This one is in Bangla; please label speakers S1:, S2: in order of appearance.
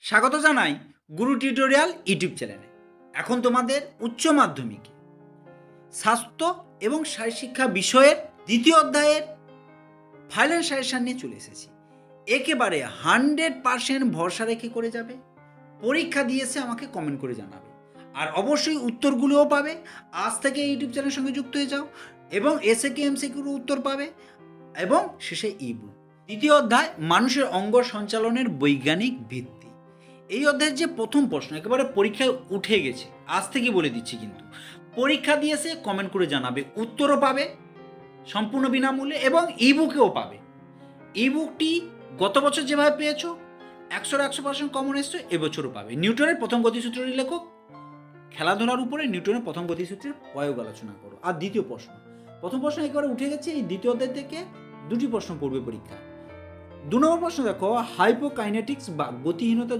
S1: স্বাগত জানাই গুরু টিউটোরিয়াল ইউটিউব চ্যানেলে। এখন তোমাদের উচ্চ মাধ্যমিকে স্বাস্থ্য এবং শারীরশিক্ষা বিষয়ের দ্বিতীয় অধ্যায়ের ফাইনাল সাজেশন নিয়ে চলে এসেছি। একেবারে 100% ভরসা রেখে করে যাবে। পরীক্ষা দিয়েছে আমাকে কমেন্ট করে জানাবে, আর অবশ্যই উত্তরগুলোও পাবে। আজ থেকে ইউটিউব চ্যানেলের সঙ্গে যুক্ত হয়ে যাও এবং এসএকে এমসিকিউর উত্তর পাবে এবং শেষে ইবুক। দ্বিতীয় অধ্যায় মানুষের অঙ্গ সঞ্চালনের বৈজ্ঞানিক ভিত্তি। এই অধ্যায়ের যে প্রথম প্রশ্ন একেবারে পরীক্ষায় উঠে গেছে, আজ থেকে বলে দিচ্ছি, কিন্তু পরীক্ষা দিয়েছে কমেন্ট করে জানাবে, উত্তরও পাবে সম্পূর্ণ বিনামূল্যে এবং ইবুকেও পাবে। ইবুকটি গত বছর যেভাবে পেয়েছো 100% কমন এসছে, এবছরও পাবে। নিউটনের প্রথম গতিসূত্রটি লেখো, খেলাধুলার উপরে নিউটনের প্রথম গতিসূত্রের প্রয়োগ আলোচনা করো। আর দ্বিতীয় প্রশ্ন, প্রথম প্রশ্ন একেবারে উঠে গেছে। এই দ্বিতীয় অধ্যায় থেকে দুটি প্রশ্ন পড়বে পরীক্ষায়। 2 নম্বর প্রশ্ন দেখো, হাইপোকাইনেটিক্স বা গতিহীনতা